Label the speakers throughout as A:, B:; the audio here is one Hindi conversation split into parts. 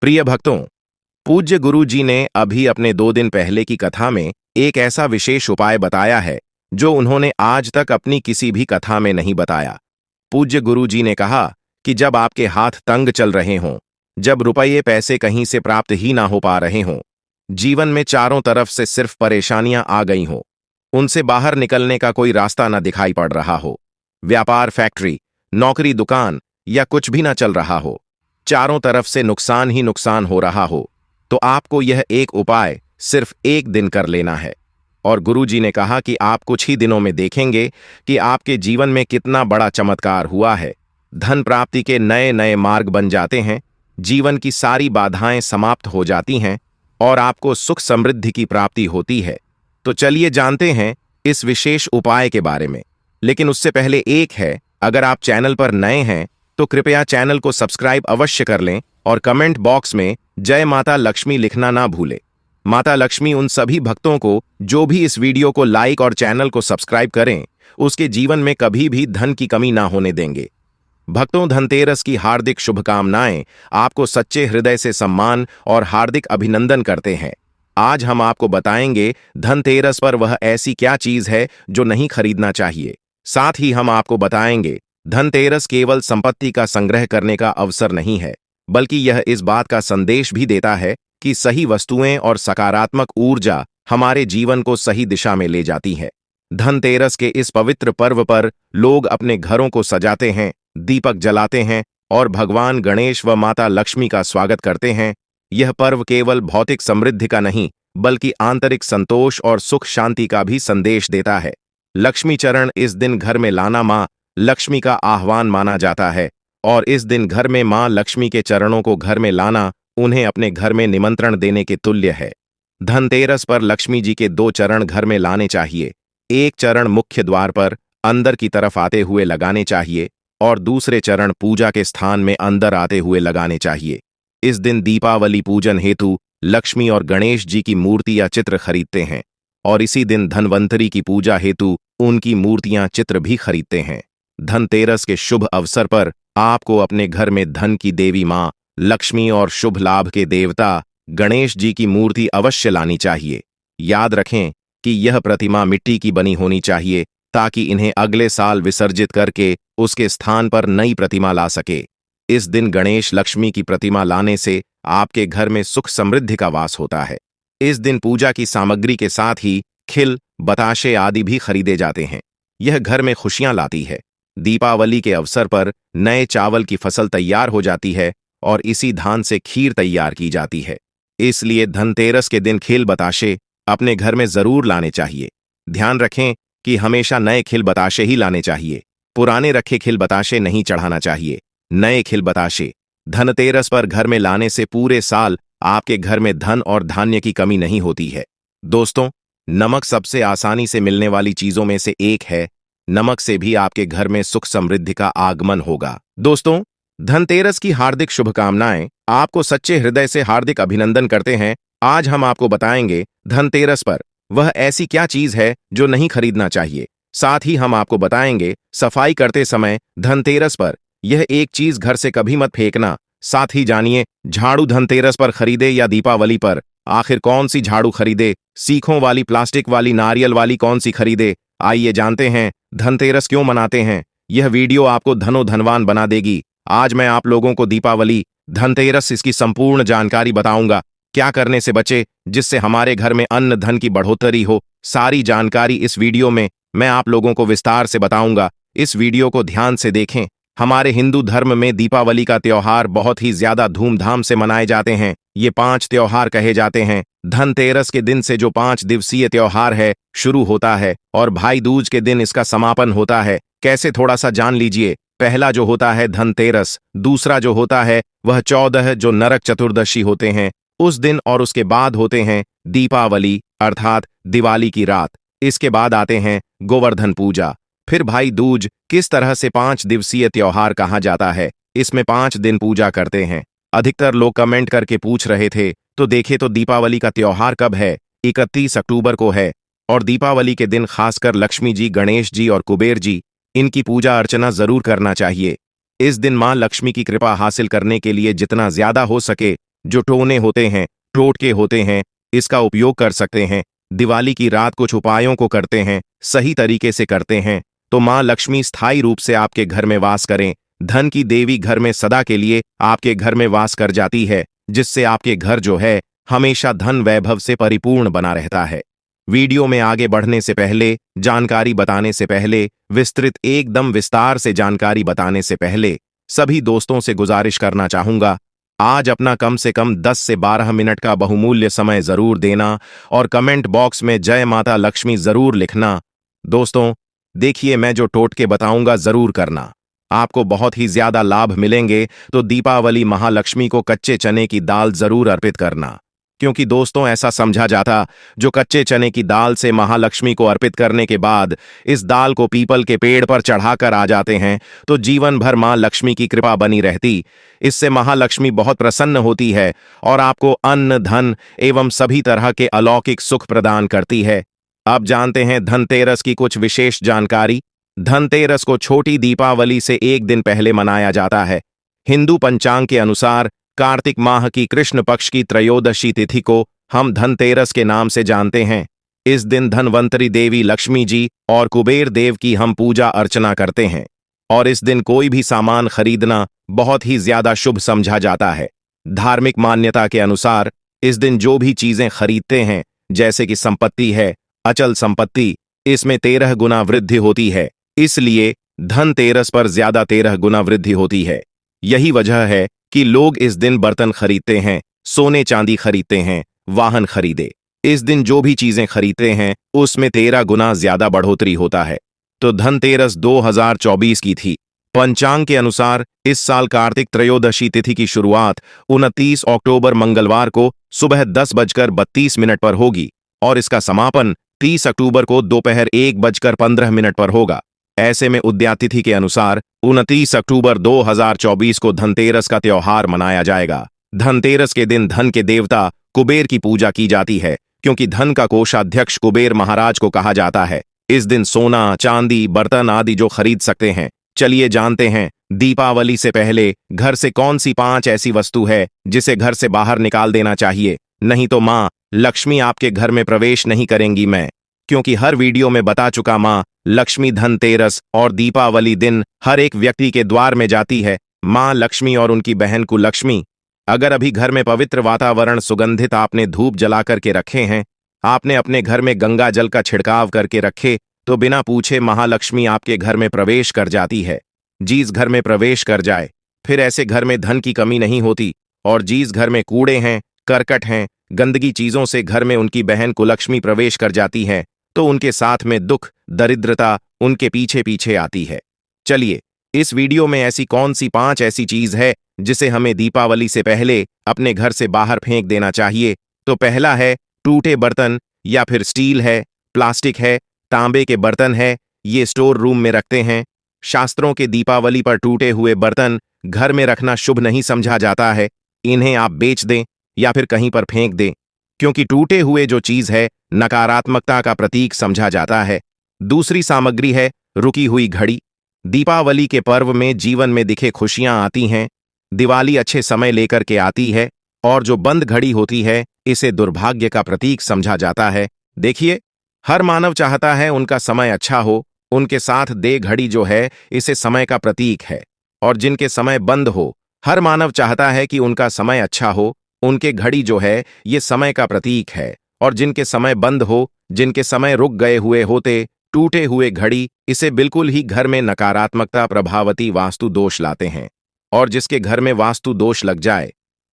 A: प्रिय भक्तों, पूज्य गुरु जी ने अभी अपने 2 दिन पहले की कथा में एक ऐसा विशेष उपाय बताया है जो उन्होंने आज तक अपनी किसी भी कथा में नहीं बताया। पूज्य गुरु जी ने कहा कि जब आपके हाथ तंग चल रहे हों, जब रुपये पैसे कहीं से प्राप्त ही ना हो पा रहे हों, जीवन में चारों तरफ से सिर्फ परेशानियां आ गई हों, उनसे बाहर निकलने का कोई रास्ता ना दिखाई पड़ रहा हो, व्यापार, फैक्ट्री, नौकरी, दुकान या कुछ भी ना चल रहा हो, चारों तरफ से नुकसान ही नुकसान हो रहा हो, तो आपको यह एक उपाय सिर्फ 1 दिन कर लेना है। और गुरुजी ने कहा कि आप कुछ ही दिनों में देखेंगे कि आपके जीवन में कितना बड़ा चमत्कार हुआ है। धन प्राप्ति के नए नए मार्ग बन जाते हैं, जीवन की सारी बाधाएं समाप्त हो जाती हैं और आपको सुख समृद्धि की प्राप्ति होती है। तो चलिए जानते हैं इस विशेष उपाय के बारे में। लेकिन उससे पहले एक है, अगर आप चैनल पर नए हैं तो कृपया चैनल को सब्सक्राइब अवश्य कर लें और कमेंट बॉक्स में जय माता लक्ष्मी लिखना ना भूलें। माता लक्ष्मी उन सभी भक्तों को जो भी इस वीडियो को लाइक और चैनल को सब्सक्राइब करें, उसके जीवन में कभी भी धन की कमी ना होने देंगे। भक्तों, धनतेरस की हार्दिक शुभकामनाएं। आपको सच्चे हृदय से सम्मान और हार्दिक अभिनंदन करते हैं। आज हम आपको बताएंगे धनतेरस पर वह ऐसी क्या चीज है जो नहीं खरीदना चाहिए। साथ ही हम आपको बताएंगे धनतेरस केवल संपत्ति का संग्रह करने का अवसर नहीं है, बल्कि यह इस बात का संदेश भी देता है कि सही वस्तुएं और सकारात्मक ऊर्जा हमारे जीवन को सही दिशा में ले जाती है। धनतेरस के इस पवित्र पर्व पर लोग अपने घरों को सजाते हैं, दीपक जलाते हैं और भगवान गणेश व माता लक्ष्मी का स्वागत करते हैं। यह पर्व केवल भौतिक समृद्धि का नहीं, बल्कि आंतरिक संतोष और सुख शांति का भी संदेश देता है। लक्ष्मी चरण इस दिन घर में लाना मां लक्ष्मी का आह्वान माना जाता है और इस दिन घर में मां लक्ष्मी के चरणों को घर में लाना उन्हें अपने घर में निमंत्रण देने के तुल्य है। धनतेरस पर लक्ष्मी जी के 2 चरण घर में लाने चाहिए। एक चरण मुख्य द्वार पर अंदर की तरफ आते हुए लगाने चाहिए और दूसरे चरण पूजा के स्थान में अंदर आते हुए लगाने चाहिए। इस दिन दीपावली पूजन हेतु लक्ष्मी और गणेश जी की मूर्ति या चित्र खरीदते हैं और इसी दिन धनवंतरी की पूजा हेतु उनकी मूर्तियां चित्र भी खरीदते हैं। धनतेरस के शुभ अवसर पर आपको अपने घर में धन की देवी मां लक्ष्मी और शुभ लाभ के देवता गणेश जी की मूर्ति अवश्य लानी चाहिए। याद रखें कि यह प्रतिमा मिट्टी की बनी होनी चाहिए ताकि इन्हें अगले साल विसर्जित करके उसके स्थान पर नई प्रतिमा ला सके। इस दिन गणेश लक्ष्मी की प्रतिमा लाने से आपके घर में सुख समृद्धि का वास होता है। इस दिन पूजा की सामग्री के साथ ही खिल, बताशे आदि भी खरीदे जाते हैं। यह घर में खुशियां लाती है। दीपावली के अवसर पर नए चावल की फसल तैयार हो जाती है और इसी धान से खीर तैयार की जाती है। इसलिए धनतेरस के दिन खिल बताशे अपने घर में जरूर लाने चाहिए। ध्यान रखें कि हमेशा नए खिल बताशे ही लाने चाहिए। पुराने रखे खिल बताशे नहीं चढ़ाना चाहिए। नए खिल बताशे धनतेरस पर घर में लाने से पूरे साल आपके घर में धन और धान्य की कमी नहीं होती है। दोस्तों, नमक सबसे आसानी से मिलने वाली चीजों में से एक है। नमक से भी आपके घर में सुख समृद्धि का आगमन होगा। दोस्तों, धनतेरस की हार्दिक शुभकामनाएं। आपको सच्चे हृदय से हार्दिक अभिनंदन करते हैं। आज हम आपको बताएंगे धनतेरस पर वह ऐसी क्या चीज है जो नहीं खरीदना चाहिए। साथ ही हम आपको बताएंगे सफाई करते समय धनतेरस पर यह एक चीज घर से कभी मत फेंकना। साथ ही जानिए झाड़ू धनतेरस पर खरीदे या दीपावली पर, आखिर कौन सी झाड़ू खरीदे, सीखों वाली, प्लास्टिक वाली, नारियल वाली, कौन सी खरीदे। आइए जानते हैं धनतेरस क्यों मनाते हैं। यह वीडियो आपको धनो धनवान बना देगी। आज मैं आप लोगों को दीपावली, धनतेरस, इसकी संपूर्ण जानकारी बताऊंगा। क्या करने से बचे जिससे हमारे घर में अन्न धन की बढ़ोतरी हो। सारी जानकारी इस वीडियो में मैं आप लोगों को विस्तार से बताऊंगा। इस वीडियो को ध्यान से देखें। हमारे हिंदू धर्म में दीपावली का त्योहार बहुत ही ज्यादा धूमधाम से मनाए जाते हैं। ये 5 त्योहार कहे जाते हैं। धनतेरस के दिन से जो 5 दिवसीय त्योहार है शुरू होता है और भाई दूज के दिन इसका समापन होता है। कैसे, थोड़ा सा जान लीजिए। पहला जो होता है धनतेरस, दूसरा जो होता है वह 14 जो नरक चतुर्दशी होते हैं उस दिन, और उसके बाद होते हैं दीपावली अर्थात दिवाली की रात। इसके बाद आते हैं गोवर्धन पूजा, फिर भाई दूज। किस तरह से 5 दिवसीय त्योहार कहा जाता है। इसमें 5 दिन पूजा करते हैं। अधिकतर लोग कमेंट करके पूछ रहे थे, तो देखे तो दीपावली का त्योहार कब है। 31 अक्टूबर को है और दीपावली के दिन खासकर लक्ष्मी जी, गणेश जी और कुबेर जी, इनकी पूजा अर्चना जरूर करना चाहिए। इस दिन मां लक्ष्मी की कृपा हासिल करने के लिए जितना ज्यादा हो सके जो टोने होते हैं, टोटके होते हैं, इसका उपयोग कर सकते हैं। दिवाली की रात कुछ उपायों को करते हैं, सही तरीके से करते हैं, तो माँ लक्ष्मी स्थायी रूप से आपके घर में वास करें। धन की देवी घर में सदा के लिए आपके घर में वास कर जाती है, जिससे आपके घर जो है हमेशा धन वैभव से परिपूर्ण बना रहता है। वीडियो में आगे बढ़ने से पहले, जानकारी बताने से पहले, विस्तृत एकदम विस्तार से जानकारी बताने से पहले सभी दोस्तों से गुजारिश करना चाहूंगा, आज अपना कम से कम 10 से 12 मिनट का बहुमूल्य समय जरूर देना और कमेंट बॉक्स में जय माता लक्ष्मी जरूर लिखना। दोस्तों देखिए, मैं जो टोटके बताऊंगा जरूर करना, आपको बहुत ही ज्यादा लाभ मिलेंगे। तो दीपावली महालक्ष्मी को कच्चे चने की दाल जरूर अर्पित करना, क्योंकि दोस्तों ऐसा समझा जाता, जो कच्चे चने की दाल से महालक्ष्मी को अर्पित करने के बाद इस दाल को पीपल के पेड़ पर चढ़ाकर आ जाते हैं, तो जीवन भर मां लक्ष्मी की कृपा बनी रहती। इससे महालक्ष्मी बहुत प्रसन्न होती है और आपको अन्न, धन एवं सभी तरह के अलौकिक सुख प्रदान करती है। अब जानते हैं धनतेरस की कुछ विशेष जानकारी। धनतेरस को छोटी दीपावली से एक दिन पहले मनाया जाता है। हिंदू पंचांग के अनुसार कार्तिक माह की कृष्ण पक्ष की त्रयोदशी तिथि को हम धनतेरस के नाम से जानते हैं। इस दिन धनवंतरी देवी लक्ष्मी जी और कुबेर देव की हम पूजा अर्चना करते हैं और इस दिन कोई भी सामान खरीदना बहुत ही ज्यादा शुभ समझा जाता है। धार्मिक मान्यता के अनुसार इस दिन जो भी चीजें खरीदते हैं, जैसे कि संपत्ति है, अचल संपत्ति, इसमें 13 गुना वृद्धि होती है। इसलिए धनतेरस पर ज्यादा 13 गुना वृद्धि होती है। यही वजह है कि लोग इस दिन बर्तन खरीदते हैं, सोने चांदी खरीदते हैं, वाहन खरीदे। इस दिन जो भी चीजें खरीदते हैं उसमें 13 गुना ज्यादा बढ़ोतरी होता है। तो धनतेरस 2024 की थी। पंचांग के अनुसार इस साल कार्तिक त्रयोदशी तिथि की शुरुआत 29 अक्टूबर मंगलवार को सुबह 10:32 पर होगी और इसका समापन 30 अक्टूबर को दोपहर 1:15 पर होगा। ऐसे में उदया तिथि के अनुसार 29 अक्टूबर 2024 को धनतेरस का त्योहार मनाया जाएगा। धनतेरस के दिन धन के देवता कुबेर की पूजा की जाती है, क्योंकि धन का कोषाध्यक्ष कुबेर महाराज को कहा जाता है। इस दिन सोना, चांदी, बर्तन आदि जो खरीद सकते हैं। चलिए जानते हैं दीपावली से पहले घर से कौन सी 5 ऐसी वस्तु है जिसे घर से बाहर निकाल देना चाहिए, नहीं तो मां लक्ष्मी आपके घर में प्रवेश नहीं करेंगी। मैं क्योंकि हर वीडियो में बता चुका, मां लक्ष्मी धनतेरस और दीपावली दिन हर एक व्यक्ति के द्वार में जाती है। मां लक्ष्मी और उनकी बहन कुलक्ष्मी। अगर अभी घर में पवित्र वातावरण सुगंधित आपने धूप जला करके रखे हैं, आपने अपने घर में गंगा जल का छिड़काव करके रखे, तो बिना पूछे महालक्ष्मी आपके घर में प्रवेश कर जाती है। जिस घर में प्रवेश कर जाए, फिर ऐसे घर में धन की कमी नहीं होती। और जिस घर में कूड़े हैं, करकट हैं, गंदगी चीजों से घर में उनकी बहन कुलक्ष्मी प्रवेश कर जाती है, तो उनके साथ में दुख, दरिद्रता उनके पीछे पीछे आती है। चलिए, इस वीडियो में ऐसी कौन सी 5 ऐसी चीज है जिसे हमें दीपावली से पहले अपने घर से बाहर फेंक देना चाहिए। तो पहला है टूटे बर्तन, या फिर स्टील है, प्लास्टिक है, तांबे के बर्तन है, ये स्टोर रूम में रखते हैं। शास्त्रों के दीपावली पर टूटे हुए बर्तन घर में रखना शुभ नहीं समझा जाता है। इन्हें आप बेच दें या फिर कहीं पर फेंक दें, क्योंकि टूटे हुए जो चीज है नकारात्मकता का प्रतीक समझा जाता है। दूसरी सामग्री है रुकी हुई घड़ी। दीपावली के पर्व में जीवन में दिखे खुशियां आती हैं। दिवाली अच्छे समय लेकर के आती है, और जो बंद घड़ी होती है इसे दुर्भाग्य का प्रतीक समझा जाता है। देखिए, हर मानव चाहता है उनका समय अच्छा हो, उनके साथ दे घड़ी जो है इसे समय का प्रतीक है। और जिनके समय बंद हो, हर मानव चाहता है कि उनका समय अच्छा हो, उनके घड़ी जो है ये समय का प्रतीक है। और जिनके समय बंद हो, जिनके समय रुक गए हुए होते, टूटे हुए घड़ी, इसे बिल्कुल ही घर में नकारात्मकता प्रभावती वास्तु दोष लाते हैं। और जिसके घर में वास्तु दोष लग जाए,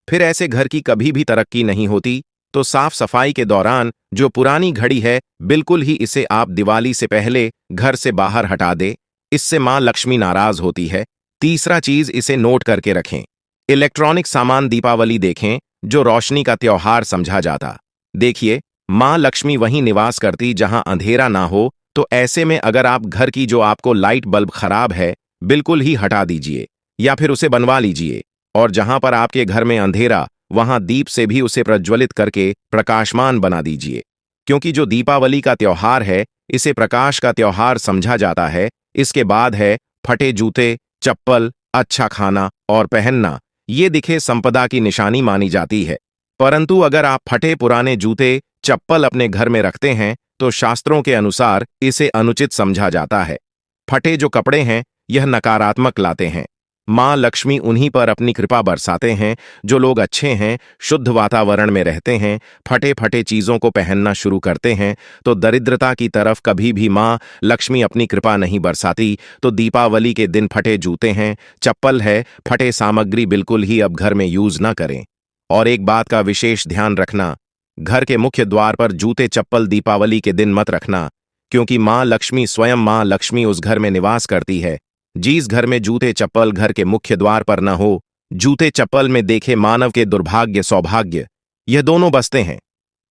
A: फिर ऐसे घर की कभी भी तरक्की नहीं होती। तो साफ सफाई के दौरान जो पुरानी घड़ी है, बिल्कुल ही इसे आप दिवाली से पहले घर से बाहर हटा दे। इससे मां लक्ष्मी नाराज होती है। तीसरा चीज, इसे नोट करके रखें। इलेक्ट्रॉनिक सामान दीपावली देखें जो रोशनी का त्योहार समझा जाता। देखिए, मां लक्ष्मी वहीं निवास करती जहां अंधेरा ना हो। तो ऐसे में अगर आप घर की जो आपको लाइट बल्ब खराब है, बिल्कुल ही हटा दीजिए या फिर उसे बनवा लीजिए। और जहां पर आपके घर में अंधेरा, वहां दीप से भी उसे प्रज्वलित करके प्रकाशमान बना दीजिए। क्योंकि जो दीपावली का त्योहार है, इसे प्रकाश का त्योहार समझा जाता है। इसके बाद है फटे जूते, चप्पल, अच्छा खाना और पहनना। ये दिखे संपदा की निशानी मानी जाती है। परंतु अगर आप फटे पुराने जूते चप्पल अपने घर में रखते हैं तो शास्त्रों के अनुसार इसे अनुचित समझा जाता है। फटे जो कपड़े हैं यह नकारात्मक लाते हैं। मां लक्ष्मी उन्हीं पर अपनी कृपा बरसाते हैं जो लोग अच्छे हैं, शुद्ध वातावरण में रहते हैं, फटे फटे चीजों को पहनना शुरू करते हैं तो दरिद्रता की तरफ कभी भी मां लक्ष्मी अपनी कृपा नहीं बरसाती। तो दीपावली के दिन फटे जूते हैं, चप्पल है, फटे सामग्री बिल्कुल ही अब घर में यूज न करें। और एक बात का विशेष ध्यान रखना, घर के मुख्य द्वार पर जूते चप्पल दीपावली के दिन मत रखना, क्योंकि मां लक्ष्मी स्वयं मां लक्ष्मी उस घर में निवास करती है। जिस घर में जूते चप्पल घर के मुख्य द्वार पर न हो, जूते चप्पल में देखे मानव के दुर्भाग्य सौभाग्य यह दोनों बसते हैं।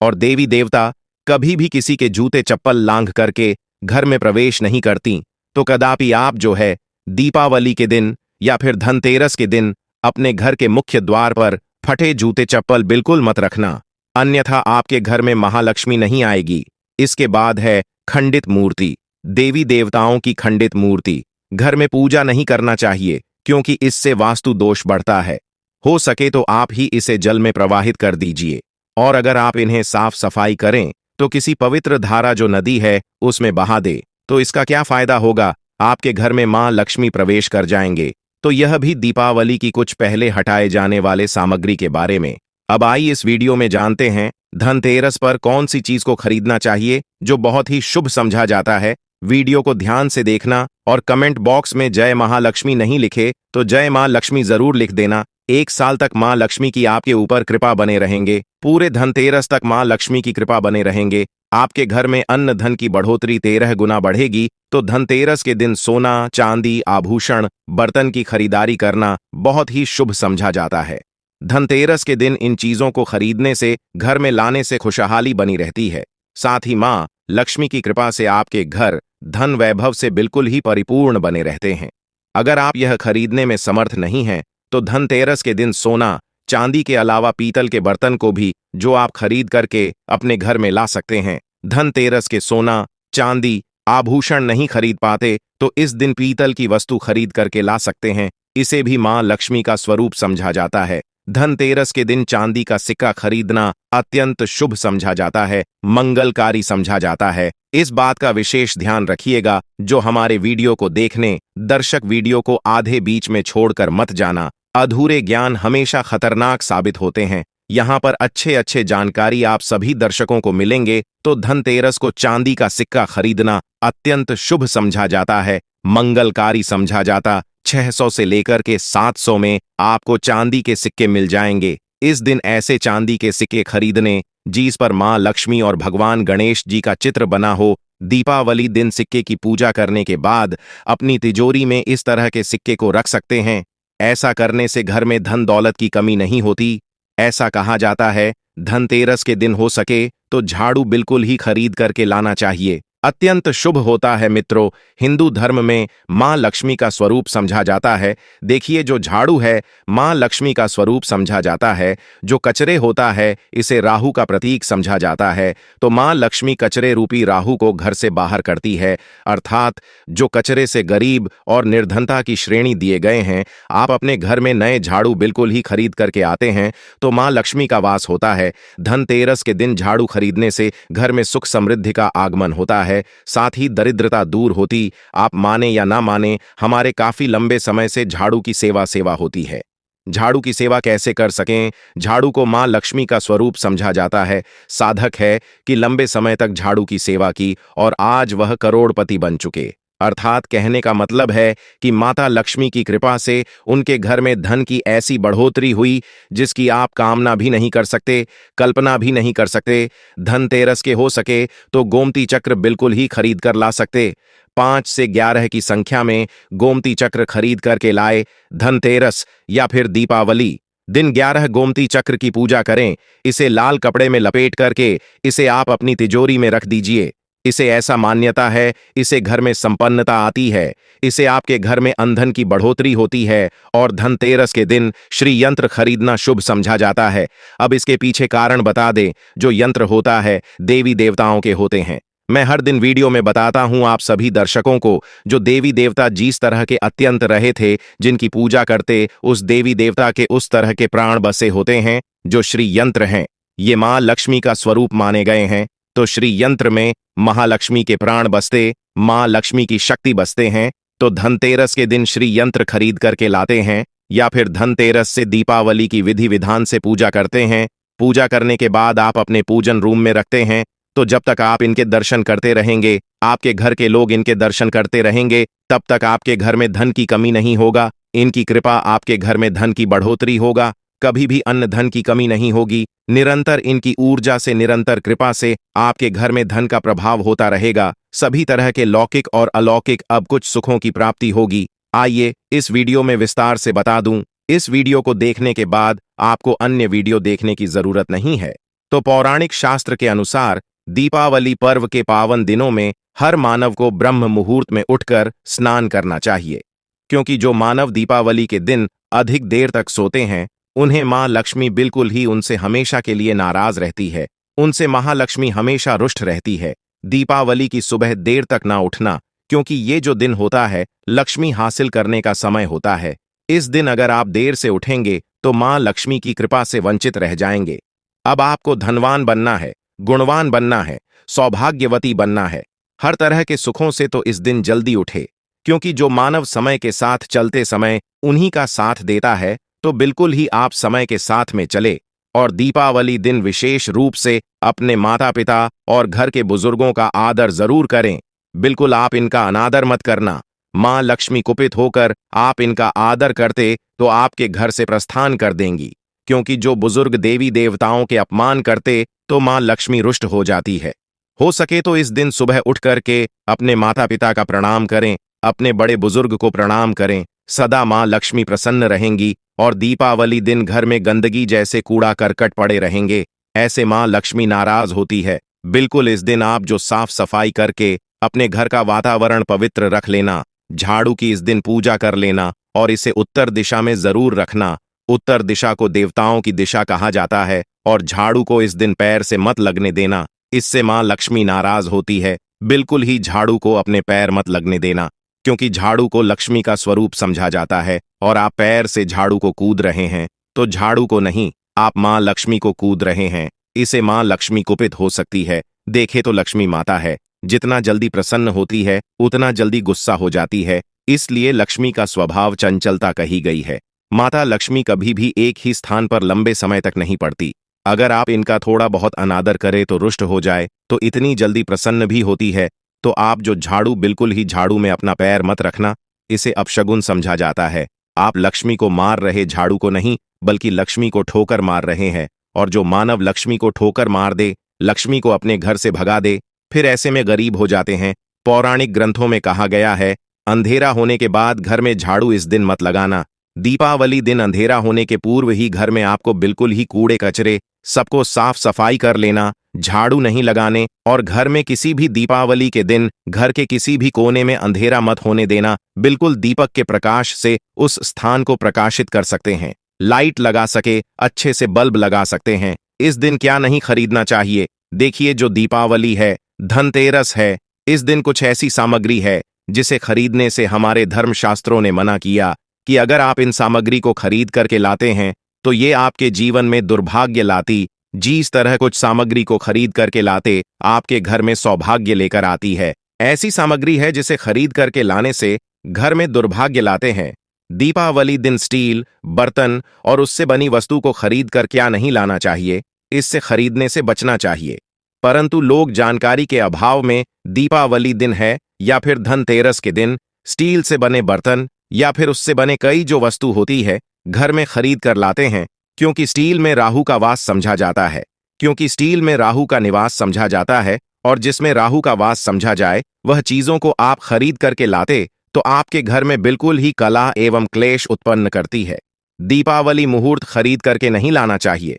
A: और देवी देवता कभी भी किसी के जूते चप्पल लांघ करके घर में प्रवेश नहीं करती। तो कदापि आप जो है दीपावली के दिन या फिर धनतेरस के दिन अपने घर के मुख्य द्वार पर फटे जूते चप्पल बिल्कुल मत रखना, अन्यथा आपके घर में महालक्ष्मी नहीं आएगी। इसके बाद है खंडित मूर्ति। देवी देवताओं की खंडित मूर्ति घर में पूजा नहीं करना चाहिए, क्योंकि इससे वास्तु दोष बढ़ता है। हो सके तो आप ही इसे जल में प्रवाहित कर दीजिए, और अगर आप इन्हें साफ सफाई करें तो किसी पवित्र धारा जो नदी है उसमें बहा दे, तो इसका क्या फायदा होगा, आपके घर में मां लक्ष्मी प्रवेश कर जाएंगे। तो यह भी दीपावली की कुछ पहले हटाए जाने वाले सामग्री के बारे में। अब आइए इस वीडियो में जानते हैं धनतेरस पर कौन सी चीज को खरीदना चाहिए जो बहुत ही शुभ समझा जाता है। वीडियो को ध्यान से देखना और कमेंट बॉक्स में जय महालक्ष्मी नहीं लिखे तो जय मां लक्ष्मी जरूर लिख देना। 1 साल तक मां लक्ष्मी की आपके ऊपर कृपा बने रहेंगे। पूरे धनतेरस तक मां लक्ष्मी की कृपा बने रहेंगे। आपके घर में अन्न धन की बढ़ोतरी 13 गुना बढ़ेगी। तो धनतेरस के दिन सोना, चांदी, आभूषण, बर्तन की खरीदारी करना बहुत ही शुभ समझा जाता है। धनतेरस के दिन इन चीजों को खरीदने से, घर में लाने से खुशहाली बनी रहती है। साथ ही मां लक्ष्मी की कृपा से आपके घर धन वैभव से बिल्कुल ही परिपूर्ण बने रहते हैं। अगर आप यह खरीदने में समर्थ नहीं हैं तो धनतेरस के दिन सोना, चांदी के अलावा पीतल के बर्तन को भी जो आप खरीद करके अपने घर में ला सकते हैं। धनतेरस के सोना, चांदी, आभूषण नहीं खरीद पाते तो इस दिन पीतल की वस्तु खरीद करके ला सकते हैं। इसे भी मां लक्ष्मी का स्वरूप समझा जाता है। धनतेरस के दिन चांदी का सिक्का खरीदना अत्यंत शुभ समझा जाता है, मंगलकारी समझा जाता है। इस बात का विशेष ध्यान रखिएगा। जो हमारे वीडियो को देखने दर्शक वीडियो को आधे बीच में छोड़कर मत जाना। अधूरे ज्ञान हमेशा खतरनाक साबित होते हैं। यहाँ पर अच्छे अच्छे जानकारी आप सभी दर्शकों को मिलेंगे। तो धनतेरस को चांदी का सिक्का खरीदना अत्यंत शुभ समझा जाता है, मंगलकारी समझा जाता। 600 से लेकर के 700 में आपको चांदी के सिक्के मिल जाएंगे। इस दिन ऐसे चांदी के सिक्के खरीदने जिस पर मां लक्ष्मी और भगवान गणेश जी का चित्र बना हो। दीपावली दिन सिक्के की पूजा करने के बाद अपनी तिजोरी में इस तरह के सिक्के को रख सकते हैं। ऐसा करने से घर में धन दौलत की कमी नहीं होती। ऐसा कहा जाता है धनतेरस के दिन हो सके तो झाड़ू बिल्कुल ही खरीद करके लाना चाहिए, अत्यंत शुभ होता है। मित्रों, हिंदू धर्म में मां लक्ष्मी का स्वरूप समझा जाता है। देखिए, जो झाड़ू है मां लक्ष्मी का स्वरूप समझा जाता है। जो कचरे होता है इसे राहु का प्रतीक समझा जाता है। तो मां लक्ष्मी कचरे रूपी राहु को घर से बाहर करती है, अर्थात जो कचरे से गरीब और निर्धनता की श्रेणी दिए गए हैं, आप अपने घर में नए झाड़ू बिल्कुल ही खरीद करके आते हैं तो मां लक्ष्मी का वास होता है। धनतेरस के दिन झाड़ू खरीदने से घर में सुख समृद्धि का आगमन होता है, साथ ही दरिद्रता दूर होती। आप माने या ना माने, हमारे काफी लंबे समय से झाड़ू की सेवा होती है। झाड़ू की सेवा कैसे कर सकें? झाड़ू को मां लक्ष्मी का स्वरूप समझा जाता है। साधक है कि लंबे समय तक झाड़ू की सेवा की और आज वह करोड़पति बन चुके। अर्थात कहने का मतलब है कि माता लक्ष्मी की कृपा से उनके घर में धन की ऐसी बढ़ोतरी हुई जिसकी आप कामना भी नहीं कर सकते, कल्पना भी नहीं कर सकते। धनतेरस के हो सके तो गोमती चक्र बिल्कुल ही खरीद कर ला सकते। 5 से 11 की संख्या में गोमती चक्र खरीद करके लाए। धनतेरस या फिर दीपावली दिन 11 गोमती चक्र की पूजा करें। इसे लाल कपड़े में लपेट करके इसे आप अपनी तिजोरी में रख दीजिए। इसे ऐसा मान्यता है, इसे घर में संपन्नता आती है, इसे आपके घर में अंधन की बढ़ोतरी होती है और धनतेरस के दिन श्री यंत्र खरीदना शुभ समझा जाता है। अब इसके पीछे कारण बता दें। जो यंत्र होता है देवी देवताओं के होते हैं। मैं हर दिन वीडियो में बताता हूं आप सभी दर्शकों को, जो देवी देवता जिस तरह के अत्यंत रहे थे, जिनकी पूजा करते उस देवी देवता के उस तरह के प्राण बसे होते हैं जो श्री यंत्र हैं। ये मां लक्ष्मी का स्वरूप माने गए हैं, तो श्री यंत्र में महालक्ष्मी के प्राण बसते, मां लक्ष्मी की शक्ति बसते हैं। तो धनतेरस के दिन श्री यंत्र खरीद करके लाते हैं, या फिर धनतेरस से दीपावली की विधि विधान से पूजा करते हैं। पूजा करने के बाद आप अपने पूजन रूम में रखते हैं। तो जब तक आप इनके दर्शन करते रहेंगे, आपके घर के लोग इनके दर्शन करते रहेंगे, तब तक आपके घर में धन की कमी नहीं होगा। इनकी कृपा आपके घर में धन की बढ़ोतरी होगा, कभी भी अन्न धन की कमी नहीं होगी। निरंतर इनकी ऊर्जा से, निरंतर कृपा से आपके घर में धन का प्रभाव होता रहेगा। सभी तरह के लौकिक और अलौकिक अब कुछ सुखों की प्राप्ति होगी। आइए इस वीडियो में विस्तार से बता दूं। इस वीडियो को देखने के बाद आपको अन्य वीडियो देखने की जरूरत नहीं है। तो पौराणिक शास्त्र के अनुसार दीपावली पर्व के पावन दिनों में हर मानव को ब्रह्म मुहूर्त में उठकर स्नान करना चाहिए, क्योंकि जो मानव दीपावली के दिन अधिक देर तक सोते हैं, उन्हें मां लक्ष्मी बिल्कुल ही उनसे हमेशा के लिए नाराज रहती है। उनसे महालक्ष्मी हमेशा रुष्ट रहती है। दीपावली की सुबह देर तक ना उठना, क्योंकि ये जो दिन होता है लक्ष्मी हासिल करने का समय होता है। इस दिन अगर आप देर से उठेंगे तो मां लक्ष्मी की कृपा से वंचित रह जाएंगे। अब आपको धनवान बनना है, गुणवान बनना है, सौभाग्यवती बनना है, हर तरह के सुखों से तो इस दिन जल्दी उठे, क्योंकि जो मानव समय के साथ चलते समय उन्हीं का साथ देता है। तो बिल्कुल ही आप समय के साथ में चले और दीपावली दिन विशेष रूप से अपने माता पिता और घर के बुजुर्गों का आदर जरूर करें। बिल्कुल आप इनका अनादर मत करना। मां लक्ष्मी कुपित होकर आप इनका आदर करते तो आपके घर से प्रस्थान कर देंगी, क्योंकि जो बुजुर्ग देवी देवताओं के अपमान करते तो मां लक्ष्मी रुष्ट हो जाती है। हो सके तो इस दिन सुबह उठ करके अपने माता पिता का प्रणाम करें, अपने बड़े बुजुर्ग को प्रणाम करें। सदा मां लक्ष्मी प्रसन्न रहेंगी और दीपावली दिन घर में गंदगी जैसे कूड़ा करकट पड़े रहेंगे, ऐसे मां लक्ष्मी नाराज होती है। बिल्कुल इस दिन आप जो साफ सफाई करके अपने घर का वातावरण पवित्र रख लेना, झाड़ू की इस दिन पूजा कर लेना और इसे उत्तर दिशा में जरूर रखना। उत्तर दिशा को देवताओं की दिशा कहा जाता है और झाड़ू को इस दिन पैर से मत लगने देना, इससे मां लक्ष्मी नाराज होती है। बिल्कुल ही झाड़ू को अपने पैर मत लगने देना, क्योंकि झाड़ू को लक्ष्मी का स्वरूप समझा जाता है और आप पैर से झाड़ू को कूद रहे हैं, तो झाड़ू को नहीं, आप मां लक्ष्मी को कूद रहे हैं। इसे मां लक्ष्मी कुपित हो सकती है। देखे तो लक्ष्मी माता है, जितना जल्दी प्रसन्न होती है उतना जल्दी गुस्सा हो जाती है, इसलिए लक्ष्मी का स्वभाव चंचलता कही गई है। माता लक्ष्मी कभी भी एक ही स्थान पर लंबे समय तक नहीं पड़ती। अगर आप इनका थोड़ा बहुत अनादर करें तो रुष्ट हो जाए, तो इतनी जल्दी प्रसन्न भी होती है। तो आप जो झाड़ू, बिल्कुल ही झाड़ू में अपना पैर मत रखना, इसे अपशगुन समझा जाता है। आप लक्ष्मी को मार रहे झाड़ू को नहीं, बल्कि लक्ष्मी को ठोकर मार रहे हैं। और जो मानव लक्ष्मी को ठोकर मार दे, लक्ष्मी को अपने घर से भगा दे, फिर ऐसे में गरीब हो जाते हैं। पौराणिक ग्रंथों में कहा गया है, अंधेरा होने के बाद घर में झाड़ू इस दिन मत लगाना। दीपावली दिन अंधेरा होने के पूर्व ही घर में आपको बिल्कुल ही कूड़े कचरे सबको साफ सफाई कर लेना, झाड़ू नहीं लगाने। और घर में किसी भी दीपावली के दिन घर के किसी भी कोने में अंधेरा मत होने देना। बिल्कुल दीपक के प्रकाश से उस स्थान को प्रकाशित कर सकते हैं। लाइट लगा सके अच्छे से बल्ब लगा सकते हैं। इस दिन क्या नहीं खरीदना चाहिए? देखिए, जो दीपावली है, धनतेरस है, इस दिन कुछ ऐसी सामग्री है जिसे खरीदने से हमारे धर्मशास्त्रों ने मना किया कि अगर आप इन सामग्री को खरीद करके लाते हैं तो ये आपके जीवन में दुर्भाग्य लाती। जिस तरह कुछ सामग्री को खरीद करके लाते आपके घर में सौभाग्य लेकर आती है, ऐसी सामग्री है जिसे खरीद करके लाने से घर में दुर्भाग्य लाते हैं। दीपावली दिन स्टील, बर्तन और उससे बनी वस्तु को खरीद कर क्या नहीं लाना चाहिए, इससे खरीदने से बचना चाहिए। परंतु लोग जानकारी के अभाव में दीपावली दिन है या फिर धनतेरस के दिन स्टील से बने बर्तन या फिर उससे बने कई जो वस्तु होती है घर में खरीद कर लाते हैं, क्योंकि स्टील में राहु का वास समझा जाता है। क्योंकि स्टील में राहु का निवास समझा जाता है और जिसमें राहु का वास समझा जाए वह चीजों को आप खरीद करके लाते तो आपके घर में बिल्कुल ही कलह एवं क्लेश उत्पन्न करती है। दीपावली मुहूर्त खरीद करके नहीं लाना चाहिए।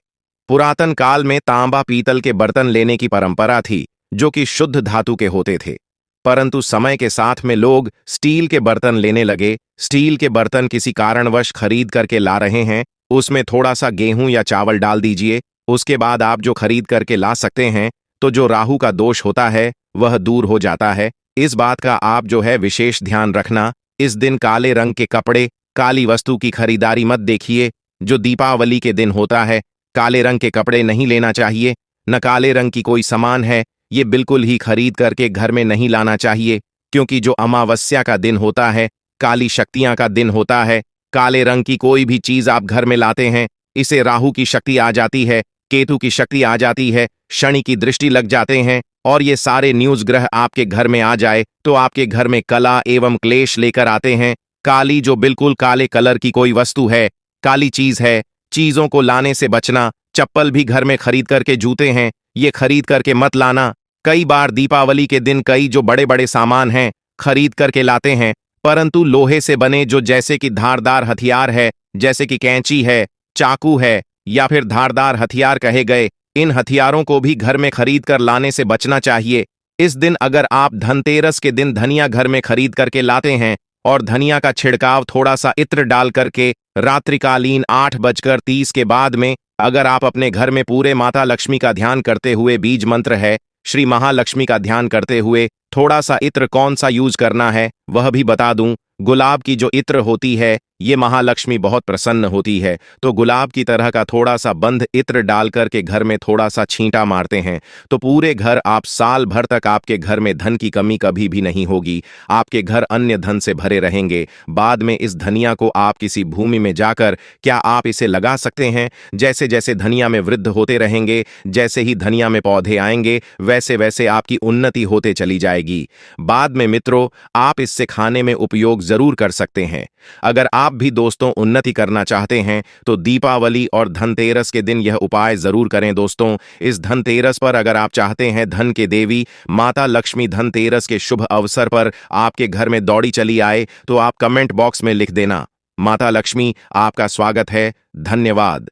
A: पुरातन काल में तांबा पीतल के बर्तन लेने की परंपरा थी, जो कि शुद्ध धातु के होते थे। परंतु समय के साथ में लोग स्टील के बर्तन लेने लगे। स्टील के बर्तन किसी कारणवश खरीद करके ला रहे हैं, उसमें थोड़ा सा गेहूं या चावल डाल दीजिए, उसके बाद आप जो खरीद करके ला सकते हैं। तो जो राहु का दोष होता है वह दूर हो जाता है। इस बात का आप जो है विशेष ध्यान रखना। इस दिन काले रंग के कपड़े, काली वस्तु की खरीदारी मत देखिए। जो दीपावली के दिन होता है, काले रंग के कपड़े नहीं लेना चाहिए। न काले रंग की कोई सामान है, ये बिल्कुल ही खरीद करके घर में नहीं लाना चाहिए, क्योंकि जो अमावस्या का दिन होता है, काली शक्तियां का दिन होता है। काले रंग की कोई भी चीज आप घर में लाते हैं, इसे राहु की शक्ति आ जाती है, केतु की शक्ति आ जाती है, शनि की दृष्टि लग जाते हैं, और ये सारे न्यूज ग्रह आपके घर में आ जाए तो आपके घर में कला एवं क्लेश लेकर आते हैं। काली जो बिल्कुल काले कलर की कोई वस्तु है, काली चीज है, चीजों को लाने से बचना। चप्पल भी घर में खरीद करके, जूते हैं, ये खरीद करके मत लाना। कई बार दीपावली के दिन कई जो बड़े बड़े सामान हैं खरीद करके लाते हैं, परंतु लोहे से बने जो जैसे कि धारदार हथियार है, जैसे कि कैंची है, चाकू है, या फिर धारदार हथियार कहे गए, इन हथियारों को भी घर में खरीद कर लाने से बचना चाहिए। इस दिन अगर आप धनतेरस के दिन धनिया घर में खरीद करके लाते हैं और धनिया का छिड़काव थोड़ा सा इत्र डाल करके रात्रिकालीन 8:30 के बाद में अगर आप अपने घर में पूरे माता लक्ष्मी का ध्यान करते हुए, बीज मंत्र है श्री महालक्ष्मी का ध्यान करते हुए, थोड़ा सा इत्र कौन सा यूज करना है वह भी बता दूं। गुलाब की जो इत्र होती है, ये महालक्ष्मी बहुत प्रसन्न होती है, तो गुलाब की तरह का थोड़ा सा बंद इत्र डाल करके घर में थोड़ा सा छींटा मारते हैं तो पूरे घर आप साल भर तक आपके घर में धन की कमी कभी भी नहीं होगी। आपके घर अन्य धन से भरे रहेंगे। बाद में इस धनिया को आप किसी भूमि में जाकर क्या आप इसे लगा सकते हैं। जैसे जैसे धनिया में वृद्ध होते रहेंगे, जैसे ही धनिया में पौधे आएंगे, वैसे वैसे आपकी उन्नति होते चली जाएगी। बाद में मित्रों, आप इससे खाने में उपयोग जरूर कर सकते हैं। अगर आप भी दोस्तों उन्नति करना चाहते हैं तो दीपावली और धनतेरस के दिन यह उपाय जरूर करें दोस्तों। इस धनतेरस पर अगर आप चाहते हैं धन के देवी माता लक्ष्मी धनतेरस के शुभ अवसर पर आपके घर में दौड़ी चली आए तो आप कमेंट बॉक्स में लिख देना, माता लक्ष्मी आपका स्वागत है। धन्यवाद।